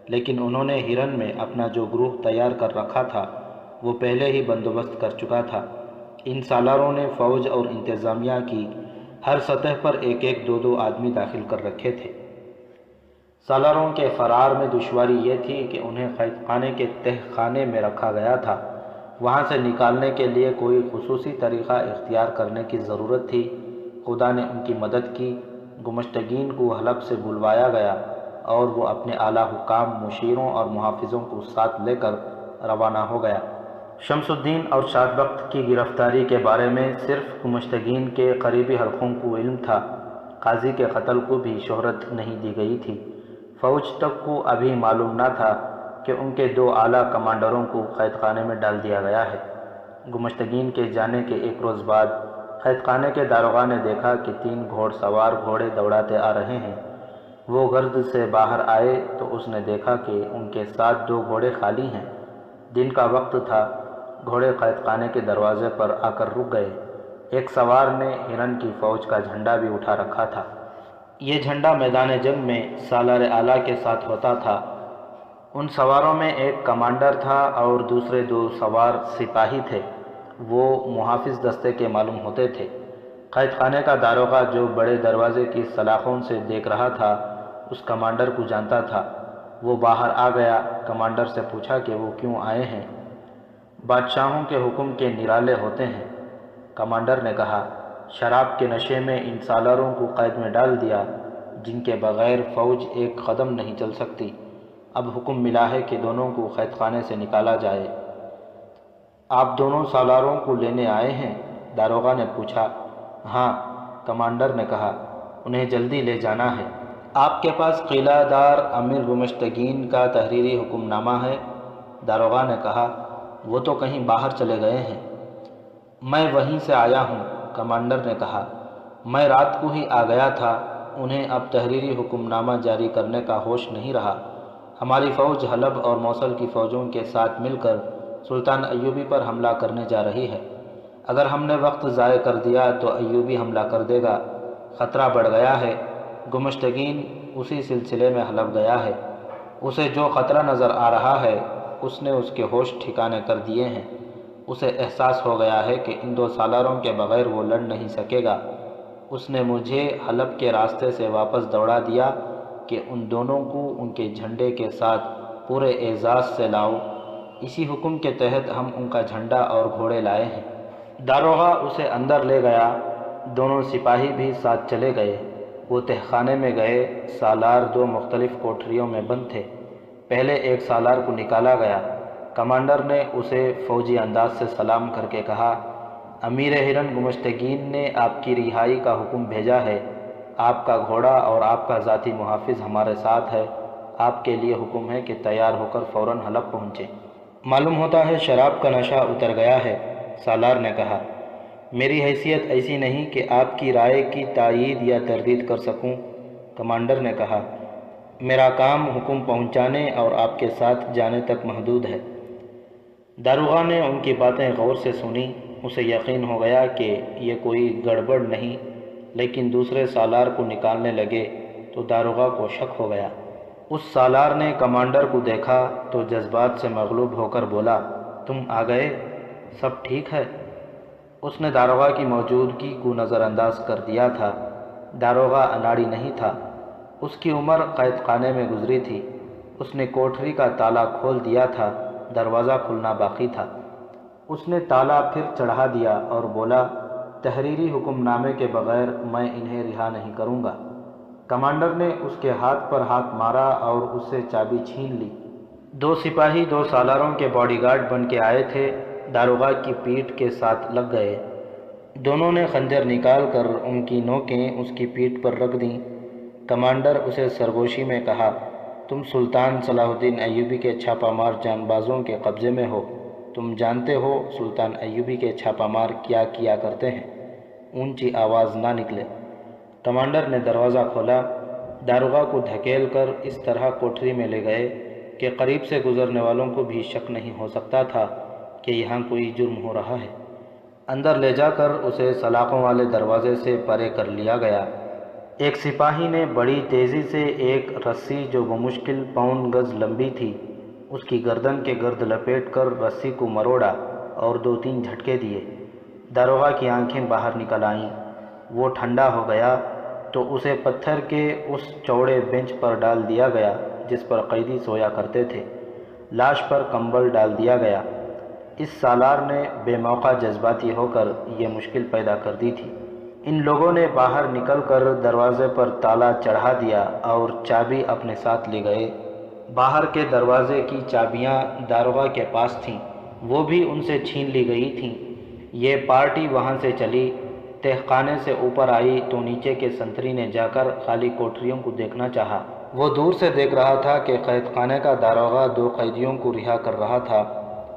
لیکن انہوں نے ہرن میں اپنا جو گروہ تیار کر رکھا تھا وہ پہلے ہی بندوبست کر چکا تھا۔ ان سالاروں نے فوج اور انتظامیہ کی ہر سطح پر ایک ایک 2 آدمی داخل کر رکھے تھے۔ سالاروں کے فرار میں دشواری یہ تھی کہ انہیں قید خانے کے تہ خانے میں رکھا گیا تھا۔ وہاں سے نکالنے کے لیے کوئی خصوصی طریقہ اختیار کرنے کی ضرورت تھی۔ خدا نے ان کی مدد کی۔ گمشتگین کو حلب سے بلوایا گیا اور وہ اپنے اعلیٰ حکام، مشیروں اور محافظوں کو ساتھ لے کر روانہ ہو گیا۔ شمس الدین اور شاد بخت کی گرفتاری کے بارے میں صرف گمشتگین کے قریبی حلقوں کو علم تھا۔ قاضی کے قتل کو بھی شہرت نہیں دی گئی تھی۔ فوج تک کو ابھی معلوم نہ تھا کہ ان کے 2 اعلیٰ کمانڈروں کو قید خانے میں ڈال دیا گیا ہے۔ گمشتگین کے جانے کے 1 روز بعد قید خانے کے داروغہ نے دیکھا کہ 3 گھوڑ سوار گھوڑے دوڑاتے آ رہے ہیں۔ وہ گرد سے باہر آئے تو اس نے دیکھا کہ ان کے ساتھ 2 گھوڑے خالی ہیں۔ دن کا وقت تھا۔ گھوڑے قید خانے کے دروازے پر آ کر رک گئے۔ ایک سوار نے ہرن کی فوج کا جھنڈا بھی اٹھا رکھا تھا۔ یہ جھنڈا میدان جنگ میں سالار اعلیٰ کے ساتھ ہوتا تھا۔ ان سواروں میں ایک کمانڈر تھا اور دوسرے 2 سوار سپاہی تھے۔ وہ محافظ دستے کے معلوم ہوتے تھے۔ قید خانے کا داروغہ جو بڑے دروازے کی سلاخوں سے دیکھ رہا تھا اس کمانڈر کو جانتا تھا۔ وہ باہر آ گیا، کمانڈر سے پوچھا کہ وہ کیوں آئے ہیں۔ بادشاہوں کے حکم کے نرالے ہوتے ہیں، کمانڈر نے کہا۔ شراب کے نشے میں ان سالاروں کو قید میں ڈال دیا جن کے بغیر فوج ایک قدم نہیں چل سکتی۔ اب حکم ملا ہے کہ دونوں کو قید خانے سے نکالا جائے۔ آپ دونوں سالاروں کو لینے آئے ہیں؟ داروغہ نے پوچھا۔ ہاں، کمانڈر نے کہا، انہیں جلدی لے جانا ہے۔ آپ کے پاس قلعہ دار امیر گمشتگین کا تحریری حکم نامہ ہے؟ داروغہ نے کہا۔ وہ تو کہیں باہر چلے گئے ہیں۔ میں وہیں سے آیا ہوں، کمانڈر نے کہا۔ میں رات کو ہی آ گیا تھا۔ انہیں اب تحریری حکم نامہ جاری کرنے کا ہوش نہیں رہا۔ ہماری فوج حلب اور موصل کی فوجوں کے ساتھ مل کر سلطان ایوبی پر حملہ کرنے جا رہی ہے۔ اگر ہم نے وقت ضائع کر دیا تو ایوبی حملہ کر دے گا۔ خطرہ بڑھ گیا ہے۔ گمشتگین اسی سلسلے میں حلب گیا ہے۔ اسے جو خطرہ نظر آ رہا ہے اس نے اس کے ہوش ٹھکانے کر دیے ہیں۔ اسے احساس ہو گیا ہے کہ ان 2 سالاروں کے بغیر وہ لڑ نہیں سکے گا۔ اس نے مجھے حلب کے راستے سے واپس دوڑا دیا کہ ان دونوں کو ان کے جھنڈے کے ساتھ پورے اعزاز سے لاؤ۔ اسی حکم کے تحت ہم ان کا جھنڈا اور گھوڑے لائے ہیں۔ داروغہ اسے اندر لے گیا۔ دونوں سپاہی بھی ساتھ چلے گئے۔ وہ تہخانے میں گئے۔ سالار 2 مختلف کوٹھریوں میں بند تھے۔ پہلے ایک سالار کو نکالا گیا۔ کمانڈر نے اسے فوجی انداز سے سلام کر کے کہا، امیر ہرن گمشتگین نے آپ کی رہائی کا حکم بھیجا ہے۔ آپ کا گھوڑا اور آپ کا ذاتی محافظ ہمارے ساتھ ہے۔ آپ کے لیے حکم ہے کہ تیار ہو کر فوراً حلب پہنچیں۔ معلوم ہوتا ہے شراب کا نشہ اتر گیا ہے، سالار نے کہا۔ میری حیثیت ایسی نہیں کہ آپ کی رائے کی تائید یا تردید کر سکوں، کمانڈر نے کہا۔ میرا کام حکم پہنچانے اور آپ کے ساتھ جانے تک محدود ہے۔ داروغہ نے ان کی باتیں غور سے سنی۔ اسے یقین ہو گیا کہ یہ کوئی گڑبڑ نہیں، لیکن دوسرے سالار کو نکالنے لگے تو داروغہ کو شک ہو گیا۔ اس سالار نے کمانڈر کو دیکھا تو جذبات سے مغلوب ہو کر بولا، تم آ گئے، سب ٹھیک ہے؟ اس نے داروغہ کی موجودگی کو نظر انداز کر دیا تھا۔ داروغہ اناڑی نہیں تھا۔ اس کی عمر قید خانے میں گزری تھی۔ اس نے کوٹھری کا تالا کھول دیا تھا، دروازہ کھلنا باقی تھا۔ اس نے تالا پھر چڑھا دیا اور بولا، تحریری حکم نامے کے بغیر میں انہیں رہا نہیں کروں گا۔ کمانڈر نے اس کے ہاتھ پر ہاتھ مارا اور اس سے چابی چھین لی۔ 2 سپاہی 2 سالاروں کے باڈی گارڈ بن کے آئے تھے، داروغہ کی پیٹھ کے ساتھ لگ گئے۔ دونوں نے خنجر نکال کر ان کی نوکیں اس کی پیٹھ پر رکھ دیں۔ کمانڈر اسے سرگوشی میں کہا، تم سلطان صلاح الدین ایوبی کے چھاپہ مار جان بازوں کے قبضے میں ہو۔ تم جانتے ہو سلطان ایوبی کے چھاپہ مار کیا کیا کرتے ہیں۔ اونچی آواز نہ نکلے۔ کمانڈر نے دروازہ کھولا۔ داروغہ کو دھکیل کر اس طرح کوٹھری میں لے گئے کہ قریب سے گزرنے والوں کو بھی شک نہیں ہو سکتا تھا کہ یہاں کوئی جرم ہو رہا ہے۔ اندر لے جا کر اسے سلاخوں والے دروازے سے پرے کر لیا گیا۔ ایک سپاہی نے بڑی تیزی سے ایک رسی جو بمشکل پون گز لمبی تھی اس کی گردن کے گرد لپیٹ کر رسی کو مروڑا اور 2-3 جھٹکے دیے۔ داروغہ کی آنکھیں باہر نکل آئیں۔ وہ ٹھنڈا ہو گیا تو اسے پتھر کے اس چوڑے بینچ پر ڈال دیا گیا جس پر قیدی سویا کرتے تھے۔ لاش پر کمبل ڈال دیا گیا۔ اس سالار نے بے موقع جذباتی ہو کر یہ مشکل پیدا کر دی تھی۔ ان لوگوں نے باہر نکل کر دروازے پر تالا چڑھا دیا اور چابی اپنے ساتھ لے گئے۔ باہر کے دروازے کی چابیاں داروغہ کے پاس تھیں، وہ بھی ان سے چھین لی گئی تھیں۔ یہ پارٹی وہاں سے چلی، تہخانے سے اوپر آئی تو نیچے کے سنتری نے جا کر خالی کوٹریوں کو دیکھنا چاہا۔ وہ دور سے دیکھ رہا تھا کہ قید خانے کا داروغہ 2 قیدیوں کو رہا کر رہا تھا۔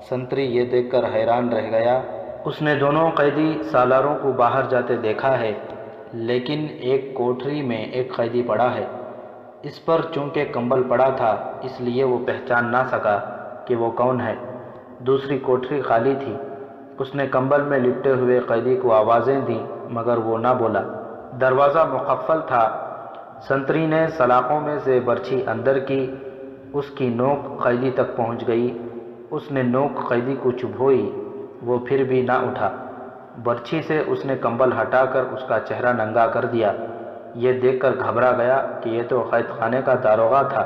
سنتری یہ دیکھ کر حیران رہ گیا۔ اس نے دونوں قیدی سالاروں کو باہر جاتے دیکھا ہے، لیکن ایک کوٹری میں ایک قیدی پڑا ہے۔ اس پر چونکہ کمبل پڑا تھا اس لیے وہ پہچان نہ سکا کہ وہ کون ہے۔ دوسری کوٹری خالی تھی۔ اس نے کمبل میں لپٹے ہوئے قیدی کو آوازیں دیں مگر وہ نہ بولا۔ دروازہ مقفل تھا۔ سنتری نے سلاخوں میں سے برچھی اندر کی، اس کی نوک قیدی تک پہنچ گئی۔ اس نے نوک قیدی کو چبھوئی، وہ پھر بھی نہ اٹھا۔ برچھی سے اس نے کمبل ہٹا کر اس کا چہرہ ننگا کر دیا۔ یہ دیکھ کر گھبرا گیا کہ یہ تو قید خانے کا داروغہ تھا۔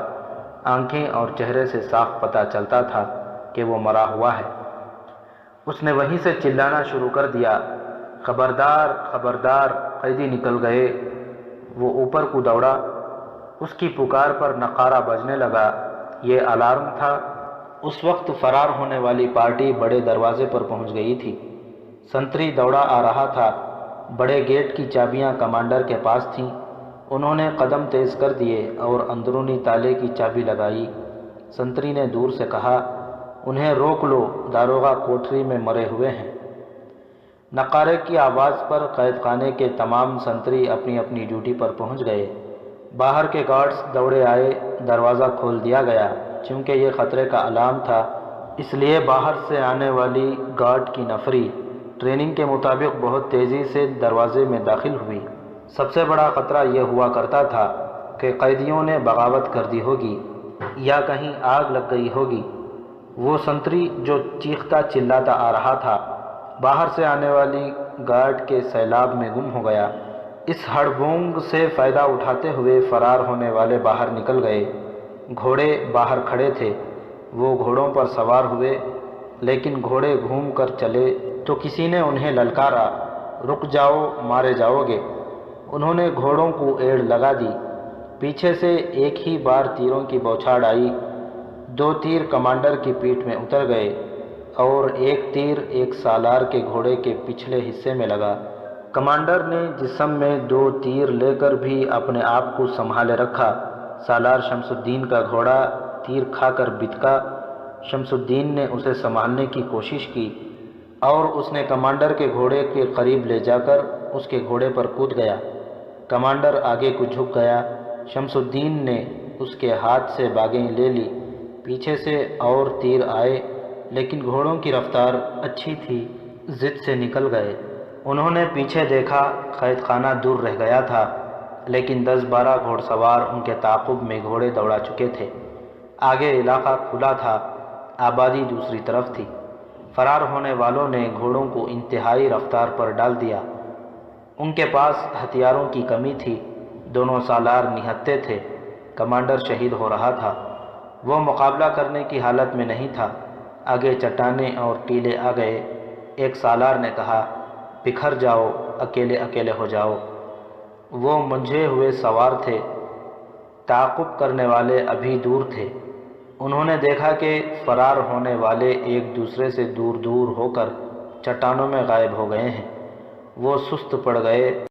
آنکھیں اور چہرے سے صاف پتہ چلتا تھا کہ وہ مرا ہوا ہے۔ اس نے وہیں سے چلانا شروع کر دیا، خبردار خبردار، قیدی نکل گئے۔ وہ اوپر کو دوڑا، اس کی پکار پر نقارہ بجنے لگا۔ یہ الارم تھا۔ اس وقت فرار ہونے والی پارٹی بڑے دروازے پر پہنچ گئی تھی۔ سنتری دوڑا آ رہا تھا۔ بڑے گیٹ کی چابیاں کمانڈر کے پاس تھیں۔ انہوں نے قدم تیز کر دیے اور اندرونی تالے کی چابی لگائی۔ سنتری نے دور سے کہا، انہیں روک لو، داروغہ کوٹری میں مرے ہوئے ہیں۔ نقارے کی آواز پر قید خانے کے تمام سنتری اپنی اپنی ڈیوٹی پر پہنچ گئے۔ باہر کے گارڈز دوڑے آئے، دروازہ کھول دیا گیا۔ چونکہ یہ خطرے کا علام تھا، اس لیے باہر سے آنے والی گارڈ کی نفری ٹریننگ کے مطابق بہت تیزی سے دروازے میں داخل ہوئی۔ سب سے بڑا خطرہ یہ ہوا کرتا تھا کہ قیدیوں نے بغاوت کر دی ہوگی یا کہیں آگ لگ گئی ہوگی۔ وہ سنتری جو چیختا چلاتا آ رہا تھا، باہر سے آنے والی گارڈ کے سیلاب میں گم ہو گیا۔ اس ہڑبونگ سے فائدہ اٹھاتے ہوئے فرار ہونے والے باہر نکل گئے۔ گھوڑے باہر کھڑے تھے۔ وہ گھوڑوں پر سوار ہوئے، لیکن گھوڑے گھوم کر چلے تو کسی نے انہیں للکارا، رک جاؤ، مارے جاؤ گے۔ انہوں نے گھوڑوں کو ایڑ لگا دی۔ پیچھے سے ایک ہی بار تیروں کی بوچھاڑ آئی۔ 2 تیر کمانڈر کی پیٹھ میں اتر گئے اور ایک تیر ایک سالار کے گھوڑے کے پچھلے حصے میں لگا۔ کمانڈر نے جسم میں 2 تیر لے کر بھی اپنے آپ کو سنبھالے رکھا۔ سالار شمس الدین کا گھوڑا تیر کھا کر بتکا۔ شمس الدین نے اسے سنبھالنے کی کوشش کی اور اس نے کمانڈر کے گھوڑے کے قریب لے جا کر اس کے گھوڑے پر کود گیا۔ کمانڈر آگے کو جھک گیا۔ شمس الدین نے اس کے ہاتھ سے باگیں لے لی۔ پیچھے سے اور تیر آئے، لیکن گھوڑوں کی رفتار اچھی تھی، ضد سے نکل گئے۔ انہوں نے پیچھے دیکھا، قید خانہ دور رہ گیا تھا، لیکن 10-12 گھوڑ سوار ان کے تعاقب میں گھوڑے دوڑا چکے تھے۔ آگے علاقہ کھلا تھا، آبادی دوسری طرف تھی۔ فرار ہونے والوں نے گھوڑوں کو انتہائی رفتار پر ڈال دیا۔ ان کے پاس ہتھیاروں کی کمی تھی۔ دونوں سالار نہتے تھے۔ کمانڈر شہید ہو رہا تھا۔ وہ مقابلہ کرنے کی حالت میں نہیں تھا۔ آگے چٹانیں اور ٹیلے آ گئے۔ ایک سالار نے کہا، بکھر جاؤ، اکیلے اکیلے ہو جاؤ۔ وہ منجھے ہوئے سوار تھے۔ تعاقب کرنے والے ابھی دور تھے۔ انہوں نے دیکھا کہ فرار ہونے والے ایک دوسرے سے دور دور ہو کر چٹانوں میں غائب ہو گئے ہیں۔ وہ سست پڑ گئے۔